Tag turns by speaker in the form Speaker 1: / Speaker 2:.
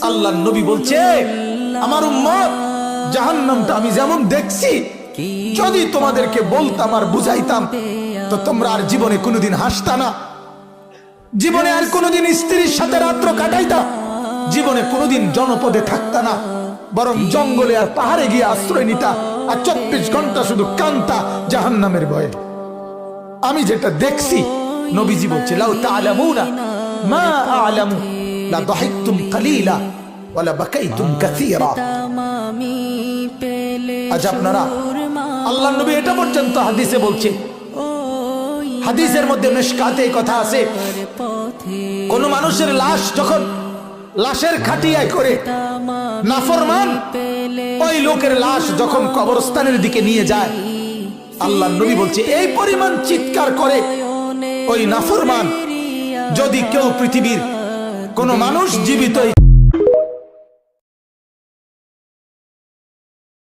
Speaker 1: আল্লাহর নবী বলছে, আমার উম্মত জাহান্নামটা আমি যেমন দেখছি, যদি তোমাদেরকে বলতাম আর বুঝাইতাম তো তোমরা আর জীবনে কোনোদিন হাসতা না, জীবনে আর কোনোদিন স্ত্রীর সাথে রাত্র কাটাইতা, জীবনে কোনোদিন জনপদে থাকতা না, বরং জঙ্গলে আর পাহাড়ে গিয়ে আশ্রয় নিতা, আর 24 ঘন্টা শুধু কান্তা জাহান্নামের ভয়ে। আমি যেটা দেখছি, নবীজি বলছে, লাউ তা'লামুনা মা আ'লামু লা দাহিকতুম কালিলা ওয়া লা বাকাইতুম কাসীরা। আজ আপনারা, আল্লাহর নবী এটা পর্যন্ত হাদিসে বলছে, হাদিসের মধ্যে মিশকাতে এই কথা আছে, কোন মানুষের লাশ যখন লাশের খাটিয়ায় করে নাফরমান ওই লোকের লাশ যখন কবরস্থানের দিকে নিয়ে যায়, আল্লাহর নবী বলছে এই পরিমাণ চিৎকার করে ওই নাফরমান, যদি কেউ পৃথিবীর কোন মানুষ জীবিত